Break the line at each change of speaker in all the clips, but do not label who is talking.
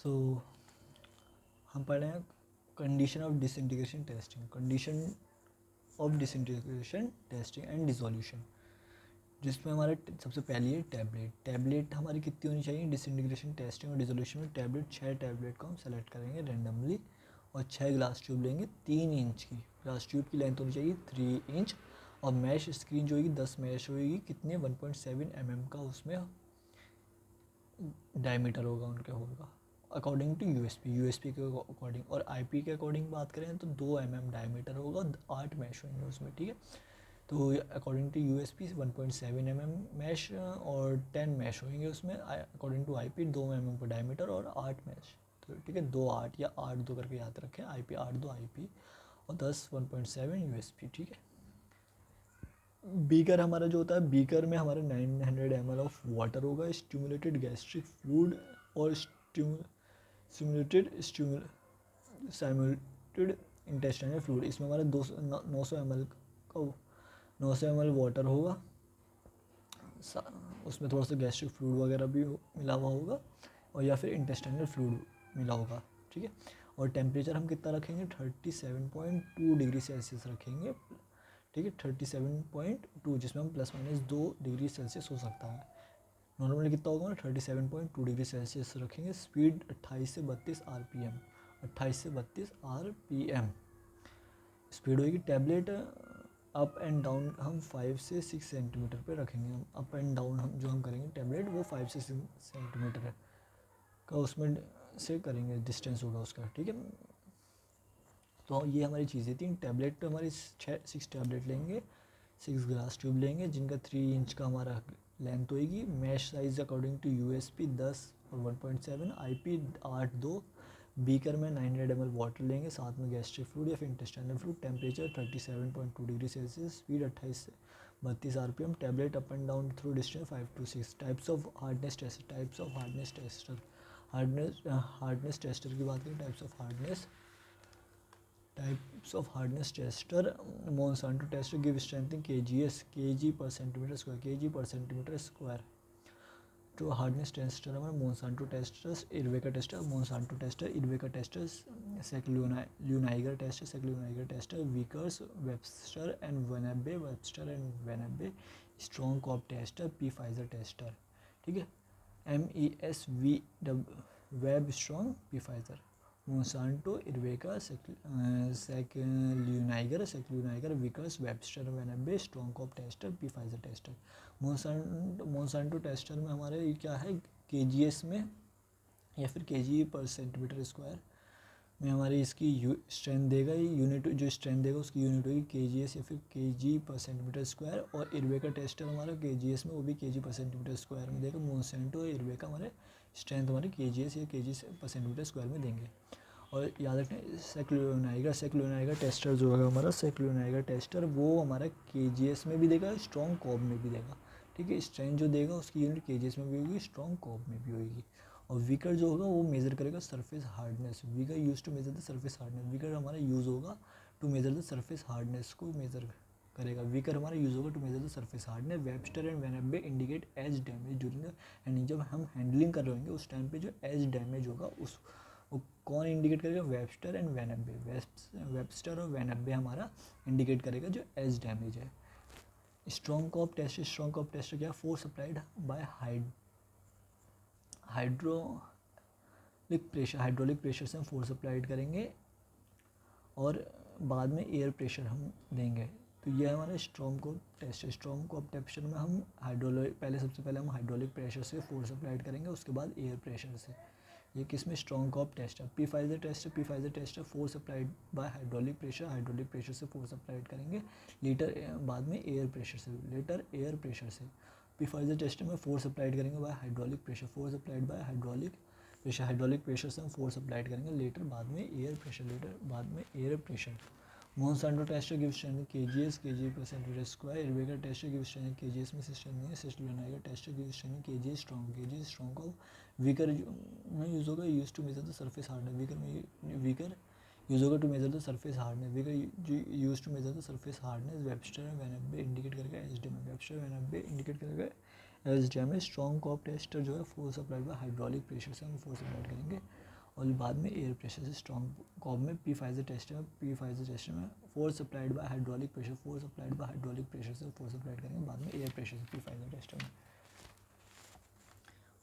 सो हम पढ़ रहे हैं condition of disintegration testing, condition of disintegration testing and dissolution, जिसमें हमारे सबसे पहली है टैबलेट। टैबलेट हमारी कितनी होनी चाहिए डिसइंटीग्रेशन टेस्टिंग और डिसोल्यूशन में? टैबलेट 6 टैबलेट को हम सेलेक्ट करेंगे रेंडमली और 6 ग्लास ट्यूब लेंगे 3 इंच की। ग्लास ट्यूब की लेंथ होनी चाहिए 3 इंच और मैश स्क्रीन जो होगी 10 मैश होगी, कितने 1.7 mm का उसमें डायमीटर होगा उनके होल का, अकॉर्डिंग टू यूएसपी के अकॉर्डिंग। और आईपी के अकॉर्डिंग बात करें तो 2 mm डायमीटर होगा, 8 मैश होंगे उसमें, ठीक है। तो according to USP 1.7 mm mesh और 10 मैश होंगे उसमें। अकॉर्डिंग टू आईपी 2 mm का डायमीटर और 8 मैश, तो ठीक है 2 8 या 8 2 करके याद रखें। आईपी 8 2 आईपी और 10 1.7 यूएसपी, ठीक है। बीकर हमारा जो होता है, बीकर में हमारा 900 ml ऑफ वाटर होगा, स्टिमुलेटेड गैस्ट्रिक फ्लूइड और सिमुलेटेड इंटेस्टाइनल फ्लूइड। इसमें हमारा 900 ml का 900 ml वाटर होगा, उसमें थोड़ा सा गैस्ट्रिक फ्लूइड वगैरह भी मिला हुआ होगा और या फिर इंटेस्टाइनल फ्लूइड मिला होगा, ठीक है। और टेम्परेचर हम कितना रखेंगे? 37.2 डिग्री सेल्सियस रखेंगे, ठीक है। 37.2, जिसमें हम ±2 डिग्री सेल्सियस हो सकता है। नॉर्मली कितना होगा ना 37.2 डिग्री सेल्सियस रखेंगे। स्पीड 28 से 32 RPM, 28 से 32 RPM स्पीड होगी। टैबलेट अप एंड डाउन हम 5 से 6 सेंटीमीटर पे रखेंगे। हम अप एंड डाउन हम जो हम करेंगे टैबलेट वो 5 से 6 सेंटीमीटर का उसमें से करेंगे, डिस्टेंस होगा उसका, ठीक है। तो ये हमारी चीज़ें थी। टैबलेट पे हमारी 6 टैबलेट लेंगे, 6 ग्लास ट्यूब लेंगे जिनका 3 इंच का हमारा लेंथ होएगी। Mesh size according to USP 10 और 1.7, आईपी 8 2। बीकर में 900 ml वाटर लेंगे, साथ में गैस्ट्रिक फ्लूइड या फिर intestinal fluid. Temperature 37.2 degree Celsius, speed 28 से 32 RPM। Tablet up and down through distance 5 to 6। Types of hardness test, types of hardness tester, hardness tester की बात करें, types of hardness tester. Monsanto tester give strength in kgs, kg per centimeter square, kg per centimeter square। तो hardness tester हमारा Monsanto testers, Erweka tester, Monsanto tester, Erweka testers, Schleuniger tester, Schleuniger tester, Vickers, Webster and Venebe, Webster and Venebe, Strong Cobb tester, P Pfizer tester, ठीक है। MESV web strong, P Pfizer. Monsanto, Erweka, Schleuniger, Vickers, Webster, Venebe, Strong Cobb tester, P Pfizer tester. Monsanto tester में हमारे ये क्या है, KGS में या फिर kg पर सेंटीमीटर स्क्वायर में हमारी इसकी स्ट्रेंथ देगा। ये यूनिट जो स्ट्रेंथ देगा उसकी यूनिट होगी KGS या फिर kg पर सेंटीमीटर स्क्वायर। और इर्वेका टेस्टर हमारा KGS में, वो भी kg पर सेंटीमीटर स्क्वायर में देगा। मोनसेंटो इर्वेका हमारे स्ट्रेंथ हमारी KGS या kg पर सेंटीमीटर स्क्वायर में देंगे। और याद रखें सेक्ल्यूनाइगर टेस्टर जो है हमारा, सेक्ल्यूनाइगर टेस्टर वो हमारा KGS में भी देगा, स्ट्रॉन्ग कॉब में भी देगा, ठीक है। स्ट्रेंथ जो देगा उसकी यूनिट KGS में भी होगी, स्ट्रॉन्ग कॉब में भी होगी। और विकर जो होगा वो मेज़र करेगा surface hardness. Vicker use to measure the surface hardness, Vicker हमारा यूज़ होगा to measure the surface hardness को मेज़र करेगा। विकर हमारा यूज़ होगा to measure the surface hardness. Webster and Venebe indicate edge damage during the handling. जब हम handling कर रहे होंगे उस टाइम पे जो एज डैमेज होगा उस वो कौन इंडिकेट करेगा? Webster and Venebe. वेबस्टर और वेनेबे हमारा इंडिकेट करेगा जो एज डैमेज है। Strong Cobb test, Strong Cobb test क्या? Force applied by hydraulic pressure से हम फोर्स अप्लाइड करेंगे और बाद में एयर प्रेशर हम देंगे। तो ये हमारा स्ट्रॉन्ग कॉप टेस्ट है। स्ट्रॉन्ग कॉप टेस्ट में हम सबसे पहले हम हाइड्रोलिक प्रेशर से फोर्स अप्लाइड करेंगे, उसके बाद एयर प्रेशर से। ये किसमें? स्ट्रॉन्ग कॉप टेस्ट है। पी फाइजर टेस्ट है force applied by hydraulic pressure से फोर्स अप्लाइड करेंगे, लीटर बाद में एयर प्रेशर से। पी फाइजर टेस्ट में फोर्स अप्लाइड करेंगे by hydraulic pressure, force applied by hydraulic pressure से हम फोर्स अप्लाइड करेंगे, लेटर बाद में air pressure. Monsanto tester give strength KGS, kg per centimeter square। Erweka tester give strength KGS में strength नहीं है। Schleuniger tester give strength KG strong को। Vicker में यूज होगा use to measure the surface hardness. Vicker use होगा to measure the surface hardness. Vicker use to measure the surface hardness. Webster and Venebe indicate करेगा edge damage. Webster Venebe indicate करेगा edge damage. Strong Cobb tester जो है force applied by hydraulic pressure से हम force applied करेंगे और बाद में एयर प्रेशर से स्ट्रॉन्ग कॉब में पी फाइजर टेस्टर में force applied by hydraulic pressure से फोर्स अप्लाइड करेंगे, बाद में एयर प्रेशर से पी फाइजर टेस्टर में।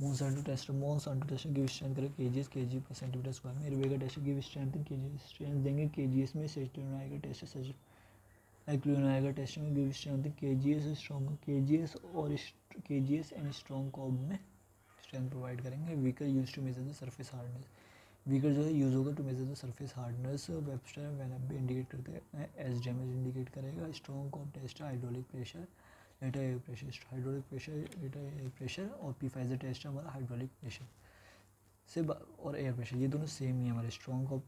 मोनसाल्टो टेस्टर गिव स्ट्रेंथ करें KGS KG per centimetre square में। Erweka tester give strength in KG, strength देंगे केजीएस में। सेक्लोनाइगर टेस्टर में give strength kgs strong kgs and strong Cobb में strength provide करेंगे। Weaker use to measure the surface hardness, weaker जो है use होगा to measure the surface hardness. Webster वेनअप indicate करते हैं एस डैमेज इंडिकेट करेगा। Strong Cobb tester hydraulic pressure later air pressure और पी फाइजर टेस्टर हमारा हाइड्रोलिक प्रेशर से और एयर प्रेशर, ये दोनों सेम ही हमारे। Strong Cobb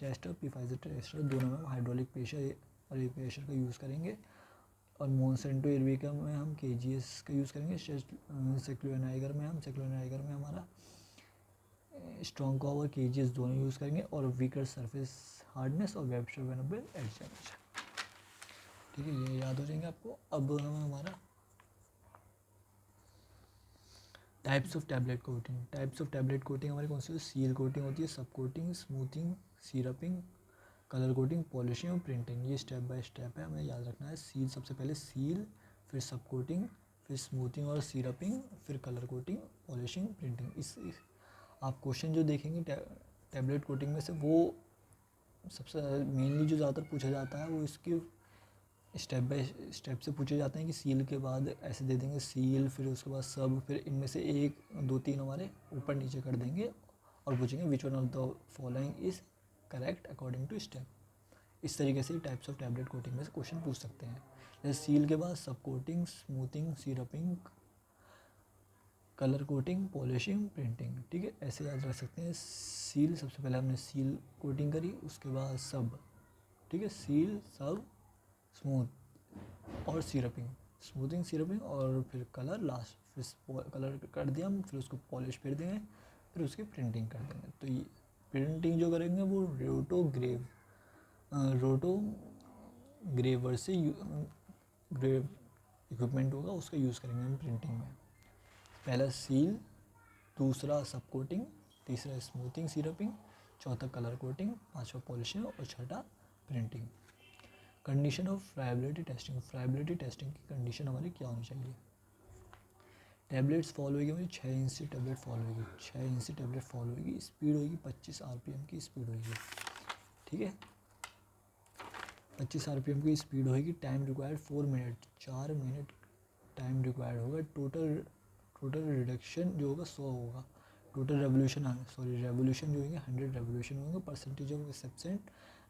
tester P Pfizer tester दोनों में हाइड्रोलिक प्रेशर और एयर प्रेशर का यूज़ करेंगे। और मोनसेंटो इरविका में हम केजीएस का यूज़ करेंगे। सेक्लोनाइगर में हमारा स्ट्रॉन्ग कॉब और केजीएस दोनों यूज़ करेंगे। और वीकर सरफेस हार्डनेस और वेबस्टर वेनअप एज डैमेज। ठीक है, ये याद हो जाएंगे आपको। अब हम हमारा टाइप्स ऑफ टैबलेट कोटिंग हमारी कौन सी होती है? सील कोटिंग होती है, subcoating, smoothing, syruping, colour coating, polishing और प्रिंटिंग। ये स्टेप बाय स्टेप है, हमें याद रखना है। सील सबसे पहले सील, फिर सब कोटिंग, फिर स्मूथिंग और सिरपिंग, फिर कलर कोटिंग, पॉलिशिंग, प्रिंटिंग। इस आप क्वेश्चन जो देखेंगे टैबलेट कोटिंग में से, वो सबसे मेनली जो ज़्यादातर पूछा जाता है वो इसकी स्टेप बाय स्टेप से पूछे जाते हैं कि सील के बाद ऐसे दे देंगे सील, फिर उसके बाद सब, फिर इनमें से 1 2 3 हमारे ऊपर नीचे कर देंगे और पूछेंगे which one of the following is correct according to step. इस तरीके से टाइप्स ऑफ टैबलेट कोटिंग में से क्वेश्चन पूछ सकते हैं। जैसे सील के बाद subcoating, smoothing, syruping, colour coating, polishing, printing. ठीक है, ऐसे याद रख सकते हैं। सील सबसे पहले हमने सील कोटिंग करी, उसके बाद सब। ठीक है, सील, सब, स्मूथ और सिरपिंग, स्मूथिंग, सिरपिंग और फिर कलर लास्ट, फिर कलर कर दिया हम, फिर उसको पॉलिश फिर देंगे, फिर उसकी प्रिंटिंग कर देंगे। तो ये प्रिंटिंग जो करेंगे वो रोटोग्रेवर से ग्रेव इक्विपमेंट होगा, उसका यूज़ करेंगे हम प्रिंटिंग में। पहला सील, दूसरा सब कोटिंग, तीसरा स्मूथिंग सिरपिंग, चौथा कलर कोटिंग, पांचवा पॉलिशिंग और छठा printing. Condition of friability testing की कंडीशन हमारी क्या होनी चाहिए? टैबलेट्स फॉल होगी हमारी 6 इंच से टैबलेट फॉल होगी, 6 इंच से टैबलेट फॉल होगी। स्पीड होगी 25 RPM की स्पीड होगी। ठीक है, 25 RPM की स्पीड होगी। Time required 4 minute, 4 minute time required होगा। टोटल रिडक्शन जो होगा 100 होगा। टोटल रेवोल्यूशन जो होंगे 100 रेवोल्यूशन होंगे। परसेंटेज ऑफ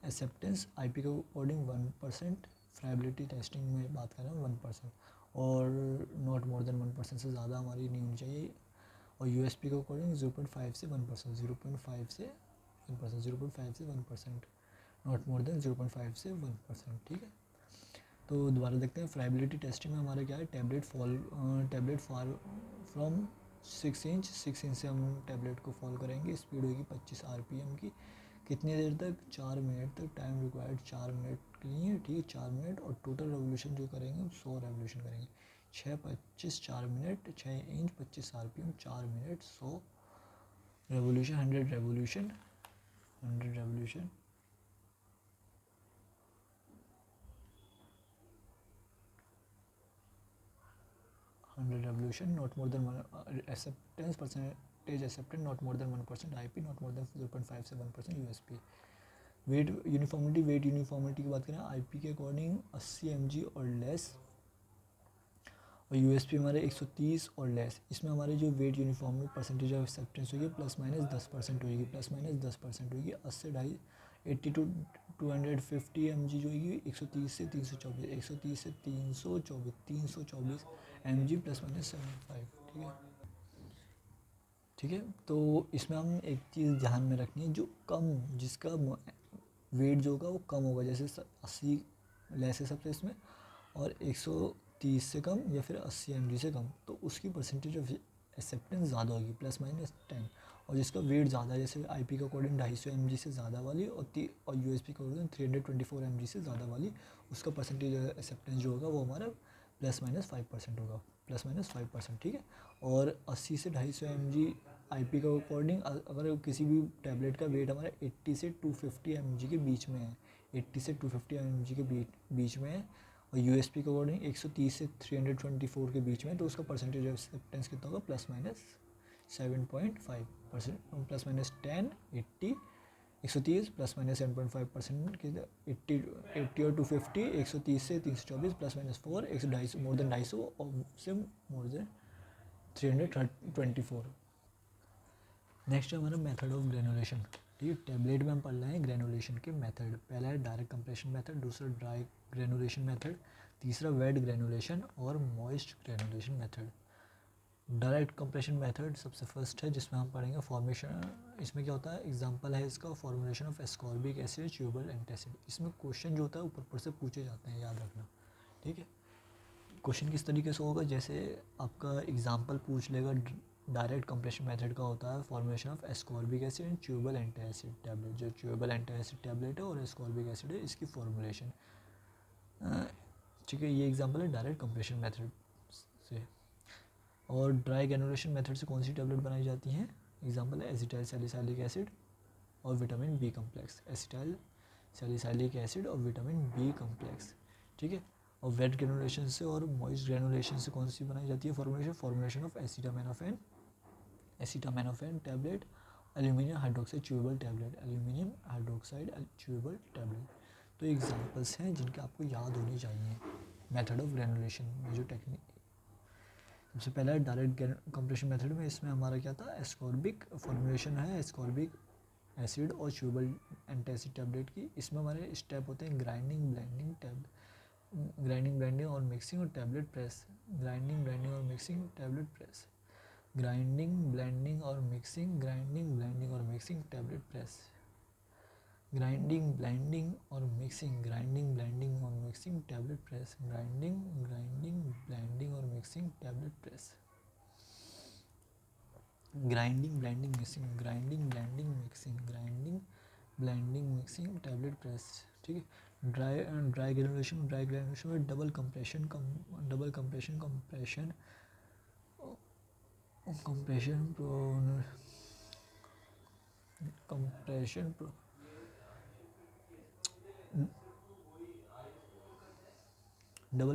एक्सेप्टेंस IP के अकॉर्डिंग 1%, फ्राइबिलिटी टेस्टिंग में बात कर रहे हैं 1%, और नॉट मोर देन 1% से ज़्यादा हमारी नहीं होनी चाहिए। और USP के अकॉर्डिंग 0.5 से 1%, 0.5 से 1%, नॉट मोर देन 0.5 से 1%। ठीक है, तो दोबारा देखते हैं। फ्राइबिलिटी टेस्टिंग में हमारा क्या है? टैबलेट फॉल फ्रॉम 6 इंच से हम टैबलेट को फॉल करेंगे। स्पीड होगी 25 RPM की। कितनी देर तक? 4 मिनट तक। टाइम रिक्वायर्ड 4 मिनट के लिए। ठीक है, 4 मिनट। और टोटल रेवोल्यूशन जो करेंगे हम 100 रेवोल्यूशन करेंगे। 6 25 4 minute, 6 inch 25 RPM, 4 minute, 100 revolution, 100 revolution, 100 revolution, not more than 1 acceptance percentage accepted not more than 1% IP, not more than 0.5 से 1% USP। वेट यूनिफॉर्मिटी की बात करें IP के अकॉर्डिंग 80 mg और लेस, और USP हमारे 130 और लेस। इसमें हमारे जो weight uniformity percentage of acceptance होगी +-10% होगी, +-10% होगी। 80 80 to 250 mg जो होगी 130 से 324, 130 से 324 mg +-75। ठीक है, तो इसमें हम एक चीज़ ध्यान में रखनी है, जो कम, जिसका वेट जो होगा वो कम होगा, जैसे 80 लेस है सबसे इसमें, और 130 से कम या फिर 80 mg से कम, तो उसकी परसेंटेज ऑफ एक्सेप्टेंस ज़्यादा होगी, +-10। और जिसका वेट ज़्यादा है, जैसे IP के अकॉर्डिंग 250 mg से ज़्यादा वाली और USP के अकॉर्डिंग 324 mg से ज़्यादा वाली, उसका परसेंटेज एक्सेप्टेंस जो होगा वो हमारा +-5% होगा, +-5%। ठीक है, और 80 से 250 mg आईपी के अकॉर्डिंग अगर किसी भी टैबलेट का वेट हमारा 80 से 250 mg के बीच में है, 80 से 250 mg के बीच में है, और यूएसपी के अकॉर्डिंग 130 से 324 के बीच में, तो उसका परसेंटेज ऑफ एक्सेप्टेंस कितना होगा, +-7.5%, +-10, 80, 130 +-7.5% के 80 और 250, 130 से 324 +-4, 150 मोर देन 250 और से मोर देन 324। नेक्स्ट है हमारा मेथड ऑफ ग्रेनुलेशन। ठीक है, टैबलेट में हम पढ़ रहे हैं ग्रेनुलेशन के मेथड। पहला है डायरेक्ट कंप्रेशन मेथड, दूसरा ड्राई ग्रेनुलेशन मेथड, तीसरा वेट ग्रेनुलेशन और moist granulation method. Direct compression method सबसे फर्स्ट है, जिसमें हम पढ़ेंगे फॉर्मेशन। इसमें क्या होता है, एग्जांपल है इसका, formulation of ascorbic acid, chewable antacid. इसमें क्वेश्चन जो होता है ऊपर से पूछे जाते हैं, याद रखना। ठीक है, क्वेश्चन किस तरीके से होगा, जैसे आपका एग्जांपल पूछ लेगा, डायरेक्ट कंप्रेशन मेथड का होता है formulation of ascorbic acid and chewable antacid tablet. जो च्यूबल एंटासिड टैबलेट है और एस्कॉर्बिक एसिड है, इसकी फॉर्मुलेशन। ठीक है, ये एग्जांपल है डायरेक्ट कंप्रेशन मेथड से। और ड्राई ग्रेनुलेशन मेथड से कौन सी टैबलेट बनाई जाती हैं, एग्जांपल है एसिटाइल सैलिसाइलिक एसिड और vitamin B complex, acetyl salicylic acid और विटामिन बी कम्प्लेक्स। ठीक है, और वेट ग्रेनुलेशन से और मॉइस्ट ग्रेनुलेशन से कौन सी बनाई जाती है formulation of acetaminophen tablet, aluminium hydroxide chewable tablet, aluminium hydroxide chewable tablet. तो एग्जांपल्स हैं जिनके आपको याद होने चाहिए मेथड ऑफ ग्रेनुलेशन में। जो टेक्निक सबसे पहला है डायरेक्ट कंप्रेशन मेथड में, इसमें हमारा क्या था, एस्कॉर्बिक फॉर्मुलेशन है एस्कॉर्बिक एसिड और च्यूबल एंटासिड टैबलेट की। इसमें हमारे स्टेप होते हैं ग्राइंडिंग, ब्लेंडिंग और मिक्सिंग और टैबलेट प्रेस। ग्राइंडिंग, ब्लेंडिंग और mixing, tablet press. Grinding, blending और मिक्सिंग, ग्राइंडिंग, ब्लेंडिंग और mixing, tablet press. Grinding, blending और मिक्सिंग, ग्राइंडिंग, ब्लेंडिंग और mixing, tablet press. Grinding, blending और mixing, tablet press. Grinding, blending, mixing, grinding, blending, mixing, grinding, blending, mixing, tablet press. ठीक है, dry granulation में double compression double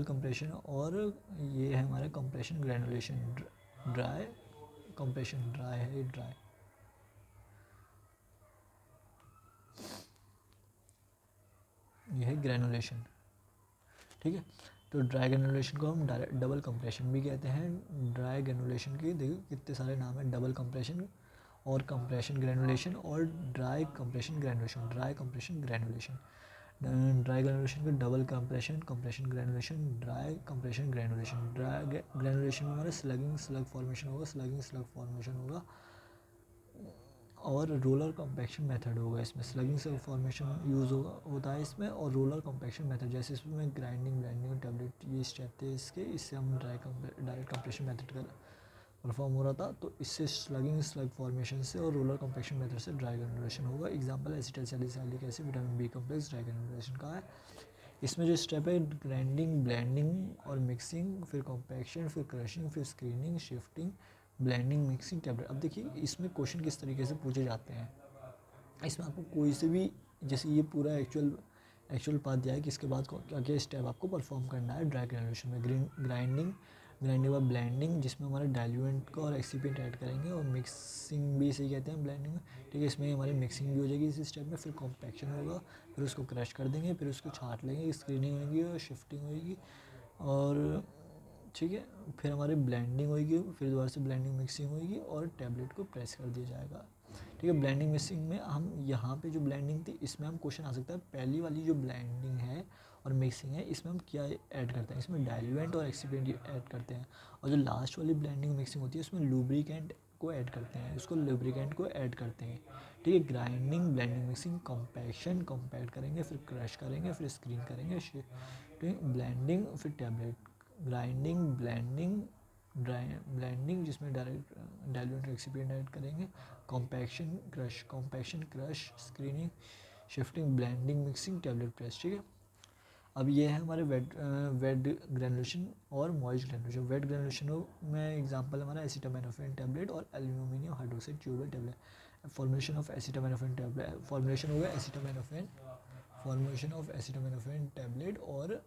compression और ये है हमारा compression granulation. Dry compression, dry है ये, ड्राई। ये है ग्रेनुलेशन। ठीक है, तो ड्राई ग्रेनुलेशन को हम डबल कंप्रेशन भी कहते हैं। ड्राई ग्रेनुलेशन के देखो कितने सारे नाम हैं, डबल कंप्रेशन और कंप्रेशन ग्रेनुलेशन और dry compression granulation. Dry compression granulation, dry granulation का double compression granulation, dry compression granulation. Dry granulation में हमारा स्लग फॉर्मेशन होगा और रोलर कॉम्पैक्शन मेथड होगा। इसमें स्लगिंग से फॉर्मेशन यूज़ होता है इसमें, और रोलर कॉम्पैक्शन मेथड, जैसे इसमें ग्राइंडिंग, ब्लेंडिंग, टैबलेट, ये स्टेप थे इसके। इससे हम डायरेक्ट कंप्रेशन मेथड का परफॉर्म हो रहा था, तो इससे स्लग फॉर्मेशन से और रोलर कॉम्पैक्शन मेथड से ड्राई ग्रेनुलेशन होगा। Example acetyl salicylic acid, vitamin B complex, dry granulation का है। इसमें जो स्टेप है ग्राइंडिंग, ब्लेंडिंग और मिक्सिंग, फिर कॉम्पैक्शन, फिर क्रशिंग, फिर screening, shifting, blending, mixing, tablet. अब देखिए इसमें क्वेश्चन किस तरीके से पूछे जाते हैं। इसमें आपको कोई से भी, जैसे ये पूरा एक्चुअल पाथ दिया है कि इसके बाद क्या क्या स्टेप आपको परफॉर्म करना है ड्राई ग्रेनुलेशन में। ग्राइंडिंग बाद ब्लेंडिंग, जिसमें हमारे डाइल्यूएंट को और एक्सीपिएंट ऐड करेंगे, और मिक्सिंग भी इसे कहते हैं ब्लेंडिंग में। ठीक है, इसमें हमारी मिक्सिंग भी हो जाएगी इस स्टेप में। फिर कॉम्पैक्शन होगा, फिर उसको क्रश कर देंगे, फिर उसको छाँट लेंगे, स्क्रीनिंग होगी और शिफ्टिंग होगी, और ठीक है, फिर हमारी ब्लेंडिंग होगी, फिर दोबारा से ब्लेंडिंग मिक्सिंग होगी और टैबलेट को प्रेस कर दिया जाएगा। ठीक है, ब्लेंडिंग मिक्सिंग में हम यहाँ पे जो ब्लेंडिंग थी, इसमें हम क्वेश्चन आ सकता है, पहली वाली जो ब्लेंडिंग है और मिक्सिंग है, इसमें हम क्या ऐड करते हैं, इसमें डाइल्यूएंट और एक्सीपिएंट ऐड करते हैं। और जो लास्ट वाली ब्लेंडिंग मिक्सिंग होती है, उसमें लुब्रिकेंट को ऐड करते हैं, उसको लुब्रिकेंट को ऐड करते हैं। ठीक है, ग्राइंडिंग, ब्लेंडिंग, मिक्सिंग, कंपैक्ट करेंगे, फिर क्रश करेंगे, फिर स्क्रीन करेंगे, ब्लेंडिंग, फिर टैबलेट। ग्राइंडिंग, ब्लेंडिंग जिसमें डायरेक्ट डाइल्यूएंट एक्सीपिएंट ऐड करेंगे, compaction crush, screening, shifting, blending, mixing, tablet press. ठीक है, अब ये है हमारे वेट ग्रेनुलेशन और मॉइस्ट ग्रेनुलेशन। वेट ग्रेनुलेशन में एग्जांपल हमारा एसिटामिनोफेन टैबलेट और aluminium hydroxide chewable tablet. Formation of acetaminophen tablet, formation हो गया acetaminophen, formation of acetaminophen tablet और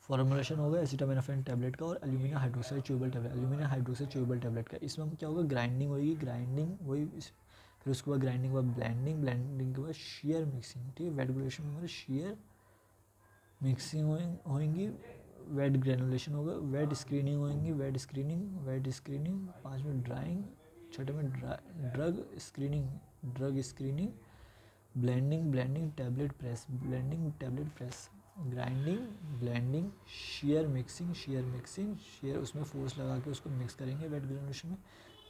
फॉर्मुलेशन होगा एसिटामिनोफेन टैबलेट का और aluminium hydroxide chewable tablet, aluminium hydroxide chewable tablet का। इसमें क्या होगा, ग्राइंडिंग होगी, ग्राइंडिंग वही, फिर उसके बाद ग्राइंडिंग के बाद ब्लेंडिंग, ब्लेंडिंग के बाद शेयर मिक्सिंग। ठीक है, वेट ग्रेनुलेशन में हमारे शेयर मिक्सिंग होंगी, वेट ग्रेनुलेशन होगा, वेट स्क्रीनिंग होंगी, वेट स्क्रीनिंग, वेट स्क्रीनिंग, 5 में ड्राइंग, 6 में drug screening, drug screening, blending, blending, tablet press, blending, tablet press, grinding, blending, share mixing, share mixing, share उसमें force लगा के उसको मिक्स करेंगे वेट ग्रेनुलेशन में,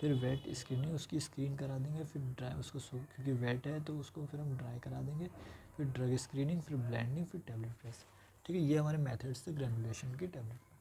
फिर वेट स्क्रीनिंग, उसकी स्क्रीन करा देंगे, फिर ड्राई उसको क्योंकि वेट है तो उसको फिर हम ड्राई करा देंगे, फिर ड्रग स्क्रीनिंग, फिर ब्लेंडिंग, फिर टैबलेट प्रेस। ठीक है, ये हमारे मेथड्स थे ग्रेनुलेशन की टैबलेट।